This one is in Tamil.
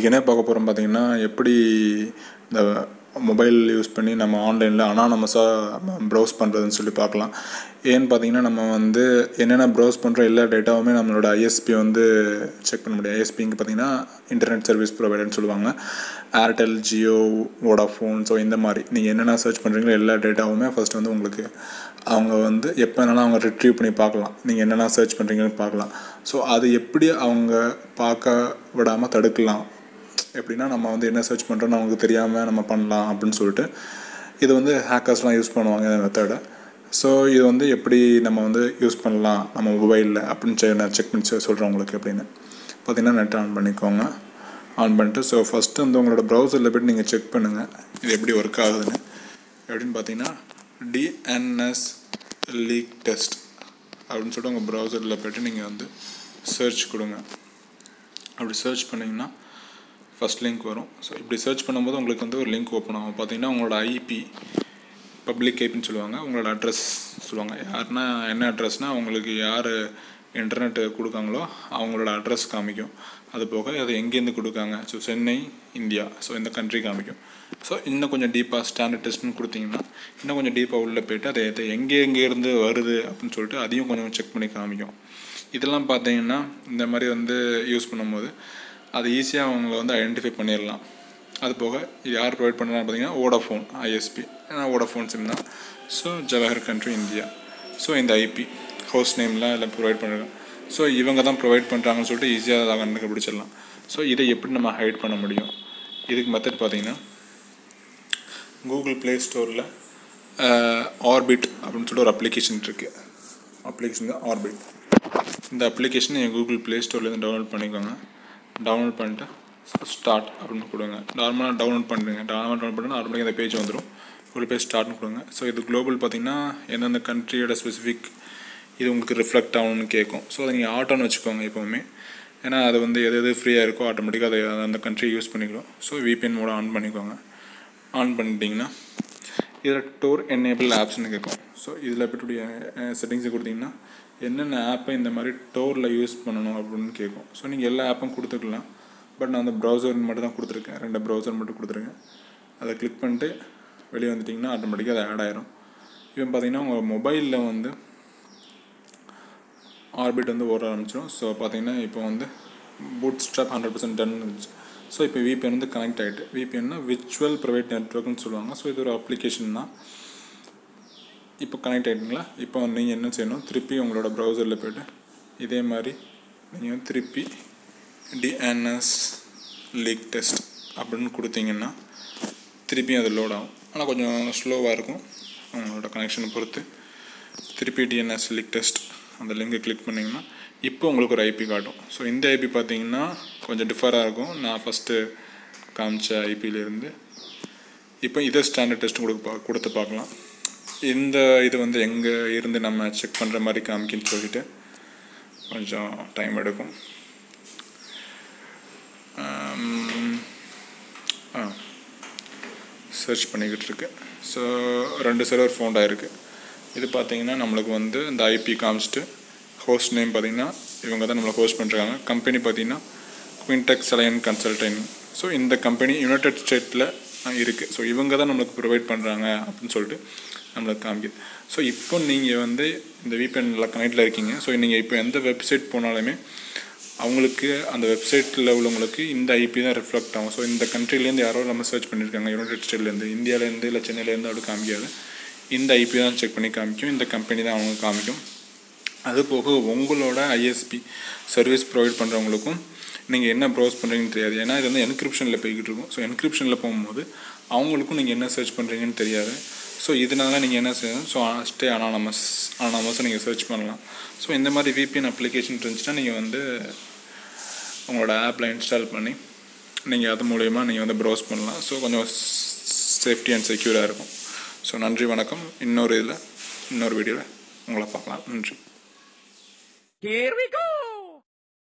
இன்றைக்கி என்ன பார்க்க போகிறோம் பார்த்தீங்கன்னா, எப்படி இந்த மொபைல் யூஸ் பண்ணி நம்ம ஆன்லைனில் அனானமஸாக ப்ரௌஸ் பண்ணுறதுன்னு சொல்லி பார்க்கலாம். ஏன்னு பார்த்தீங்கன்னா, நம்ம வந்து என்னென்ன ப்ரௌஸ் பண்ணுற எல்லா டேட்டாவுமே நம்மளோட ஐஎஸ்பி வந்து செக் பண்ண முடியும். ஐஎஸ்பிங்க பார்த்தீங்கன்னா இன்டர்நெட் சர்வீஸ் ப்ரொவைடர்னு சொல்லுவாங்க. Airtel, Jio, Vodafone. ஸோ இந்த மாதிரி நீங்கள் என்னென்ன சர்ச் பண்ணுறீங்களோ எல்லா டேட்டாவுமே ஃபஸ்ட் வந்து உங்களுக்கு அவங்க வந்து எப்போ வேணாலும் அவங்க ரிட்ரீவ் பண்ணி பார்க்கலாம். நீங்கள் என்னென்ன சர்ச் பண்ணுறீங்கன்னு பார்க்கலாம். ஸோ அது எப்படி அவங்க பார்க்க விடாமல் தடுக்கலாம், எப்படின்னா நம்ம வந்து என்ன சர்ச் பண்ணுறோன்னு அவங்களுக்கு தெரியாமல் நம்ம பண்ணலாம் அப்படின்னு சொல்லிட்டு இது வந்து ஹேக்கர்ஸ்லாம் யூஸ் பண்ணுவாங்க இந்த மெத்தடை. ஸோ இது வந்து எப்படி நம்ம வந்து யூஸ் பண்ணலாம் நம்ம மொபைலில் அப்படின்னு நான் செக் பண்ணி சொல்கிறேன் உங்களுக்கு. எப்படின்னு பார்த்தீங்கன்னா நெட் ஆன் பண்ணிக்கோங்க. ஆன் பண்ணிட்டு ஸோ ஃபஸ்ட்டு வந்து உங்களோட ப்ரௌசரில் போய்ட்டு நீங்கள் செக் பண்ணுங்கள் இது எப்படி ஒர்க் ஆகுதுன்னு. எப்படின்னு பார்த்தீங்கன்னா டிஎன்எஸ் லீக் டெஸ்ட் அப்படின்னு சொல்லிட்டு உங்கள் ப்ரௌசரில் போய்ட்டு நீங்கள் வந்து சர்ச் கொடுங்க. அப்படி சர்ச் பண்ணிங்கன்னா ஃபஸ்ட் லிங்க் வரும். ஸோ இப்படி சர்ச் பண்ணும்போது உங்களுக்கு வந்து ஒரு லிங்க் ஓப்பன் ஆகும். பார்த்தீங்கன்னா உங்களோட ஐபி, பப்ளிக் ஐபின்னு சொல்லுவாங்க, உங்களோட அட்ரஸ் சொல்லுவாங்க. யாருன்னா என்ன அட்ரஸ்னால் உங்களுக்கு யார் இன்டர்நெட்டு கொடுக்காங்களோ அவங்களோட அட்ரஸ் காமிக்கும். அது போக அது எங்கேருந்து கொடுக்காங்க, ஸோ சென்னை, இந்தியா, ஸோ இந்த கண்ட்ரி காமிக்கும். ஸோ இன்னும் கொஞ்சம் டீப்பாக ஸ்டாண்டர்ட் டெஸ்ட்னு கொடுத்தீங்கன்னா இன்னும் கொஞ்சம் டீப்பாக உள்ளே போய்ட்டு அதை எங்கேருந்து வருது அப்படின்னு சொல்லிட்டு அதையும் கொஞ்சம் செக் பண்ணி காமிக்கும். இதெல்லாம் பார்த்தீங்கன்னா இந்த மாதிரி வந்து யூஸ் பண்ணும்போது அது ஈஸியாக அவங்கள வந்து ஐடென்டிஃபை பண்ணிடலாம். அது போக இது யார் ப்ரொவைட் பண்ணுறான்னு பார்த்தீங்கன்னா வோடாஃபோன் ஐஎஸ்பி, ஏன்னா வோடாஃபோன் சிம் தான். So Jawahar country India. So இந்த ஐபி ஹவுஸ் நேம்லாம் எல்லாம் ப்ரொவைட் பண்ணுறாங்க. ஸோ இவங்க தான் ப்ரொவைட் பண்ணுறாங்கன்னு சொல்லிட்டு ஈஸியாக அதை கண்டுபிடிச்சிடலாம். ஸோ இதை எப்படி நம்ம ஹைட் பண்ண முடியும்? இதுக்கு மெத்தட் பார்த்தீங்கன்னா கூகுள் ப்ளே ஸ்டோரில் ஆர்பிட் அப்படின்னு சொல்லிட்டு ஒரு அப்ளிகேஷன் இருக்குது. அப்ளிகேஷன் தான் ஆர்பிட். இந்த அப்ளிகேஷன் நீங்கள் கூகுள் ப்ளே ஸ்டோர்லேருந்து டவுன்லோட் பண்ணிக்கோங்க. டவுன்லோட் பண்ணிட்டு ஸ்டார்ட் அப்படின்னு கொடுங்க. நார்மலாக டவுன்லோட் பண்ணுறீங்க. டவுன்லோட் பண்ணிட்டு ஆட்டோமேட்டிக்காக இந்த பேஜ் வந்துடும். ஒரு பேஜ் ஸ்டார்ட்னு கொடுங்க. ஸோ இது குளோபல் பார்த்தீங்கன்னா எந்தெந்த கண்ட்ரியோட ஸ்பெசிஃபிக் இது உங்களுக்கு ரிஃப்ளெக்ட் ஆகணும்னு கேட்கும். ஸோ அதை நீங்கள் ஆட்டோன்னு வச்சுக்கோங்க எப்போவுமே. ஏன்னா அது வந்து எது ஃப்ரீயாக இருக்கோ ஆட்டோமேட்டிக்காக அதை அந்த கண்ட்ரி யூஸ் பண்ணிக்கலாம். ஸோ VPN மோட ஆன் பண்ணிக்கோங்க. ஆன் பண்ணிட்டீங்கன்னா இதில் டோர் எனேபிள் ஆப்ஸ்ன்னு கேட்கும். ஸோ இதில் எப்படிய செட்டிங்ஸை கொடுத்தீங்கன்னா என்னென்ன ஆப்பை இந்த மாதிரி டோரில் யூஸ் பண்ணணும் அப்படின்னு கேட்கும். ஸோ நீங்கள் எல்லா ஆப்பும் கொடுத்துக்கலாம். பட் நான் அந்த ப்ரௌசர் மட்டும் தான் கொடுத்துருக்கேன். 2 ப்ரௌசர் மட்டும் கொடுத்துருக்கேன். அதை கிளிக் பண்ணிட்டு வெளியே வந்துட்டிங்கன்னா ஆட்டோமேட்டிக்காக அதை ஆட் ஆயிரும். இப்போ பார்த்தீங்கன்னா உங்கள் மொபைலில் வந்து ஆர்பிட் வந்து ஓட ஆரம்பிச்சிடும். ஸோ பார்த்தீங்கன்னா இப்போ வந்து பூட் ஸ்ட்ராப் 100% டன் இருந்துச்சு. ஸோ இப்போ VPN வந்து கனெக்ட் ஆகிட்டு. VPNனா விர்ச்சுவல் ப்ரைவேட் நெட்வொர்க்னு சொல்லுவாங்க. ஸோ இது ஒரு அப்ளிகேஷன் தான். இப்போ கனெக்ட் ஆகிட்டிங்களா? இப்போ நீங்கள் என்ன செய்யணும், திருப்பி உங்களோட ப்ரௌசரில் போய்ட்டு இதே மாதிரி நீங்கள் திருப்பி டிஎன்எஸ் லீக் டெஸ்ட் அப்படின்னு கொடுத்தீங்கன்னா திருப்பி அது லோட் ஆகும். ஆனால் கொஞ்சம் ஸ்லோவாக இருக்கும் உங்களோட கனெக்ஷனை பொறுத்து. திருப்பி டிஎன்எஸ் லீக் டெஸ்ட் அந்த லிங்கை கிளிக் பண்ணிங்கன்னா இப்போ உங்களுக்கு ஒரு ஐபி காட்டும். ஸோ இந்த ஐபி பார்த்தீங்கன்னா கொஞ்சம் டிஃபராக இருக்கும் நான் ஃபஸ்ட்டு காமிச்ச ஐபியிலேருந்து. இப்போ இதை ஸ்டாண்டர்ட் டெஸ்ட் கொடுத்து பார்க்கலாம். இந்த இது வந்து எங்கே இருந்து நம்ம செக் பண்ணுற மாதிரி காமிக்குன்னு சொல்லிட்டு கொஞ்சம் டைம் எடுக்கும். சர்ச் பண்ணிக்கிட்டு இருக்கு. ஸோ 2 சர்வர் ஃபவுண்ட் ஆகிருக்கு. இது பார்த்திங்கன்னா நம்மளுக்கு வந்து இந்த ஐபி காமிச்சிட்டு ஹோஸ்ட் நேம் பார்த்திங்கன்னா இவங்க தான் நம்மளை ஹோஸ்ட் பண்ணுறாங்க. கம்பெனி பார்த்திங்கன்னா குவின்டெக்ஸ் அலையன் கன்சல்டிங். ஸோ இந்த கம்பெனி யுனைடெட் ஸ்டேட்டில் இருக்குது. ஸோ இவங்க தான் நம்மளுக்கு ப்ரொவைட் பண்ணுறாங்க அப்படின்னு சொல்லிட்டு நம்மளுக்கு காமிக்குது. ஸோ இப்போ நீங்கள் வந்து இந்த VPNல கனெக்டில் இருக்கீங்க. ஸோ நீங்கள் இப்போ எந்த வெப்சைட் போனாலுமே அவங்களுக்கு அந்த வெப்சைட்டில் உள்ளவங்களுக்கு இந்த ஐபி தான் ரிஃப்ளெக்ட் ஆகும். ஸோ இந்த கண்ட்ரிலேருந்து யாரோ நம்ம சர்ச் பண்ணியிருக்காங்க, யுனைடெட் ஸ்டேட்லேருந்து, இந்தியாவிலேருந்து இல்லை சென்னையிலேருந்து அப்படி காமிக்காது. இந்த ஐபி தான் செக் பண்ணி காமிக்கும். இந்த கம்பெனி தான் அவங்க காமிக்கும். அது போக உங்களோட ஐஎஸ்பி சர்வீஸ் ப்ரொவைட் பண்ணுறவங்களுக்கும் நீங்கள் என்ன ப்ரௌஸ் பண்ணுறீங்கன்னு தெரியாது. ஏன்னா இது வந்து என்கிரிப்ஷனில் போய்கிட்டு இருக்கும். ஸோ என்கிரிப்ஷனில் போகும்போது அவங்களுக்கும் நீங்கள் என்ன சர்ச் பண்ணுறீங்கன்னு தெரியாது. ஸோ இதனால நீங்கள் என்ன செய்யணும், ஸோ ஸ்டே அனானமஸாக நீங்கள் சர்ச் பண்ணலாம். ஸோ இந்த மாதிரி VPN அப்ளிகேஷன் இருந்துச்சுன்னா நீங்கள் வந்து உங்களோட ஆப்பில் இன்ஸ்டால் பண்ணி நீங்கள் அது மூலயமா நீங்கள் வந்து ப்ரௌஸ் பண்ணலாம். ஸோ கொஞ்சம் சேஃப்டி அண்ட் செக்யூராக இருக்கும். ஸோ நன்றி, வணக்கம். இன்னொரு வீடியோவில் உங்களை பார்க்கலாம். நன்றி. Here we go!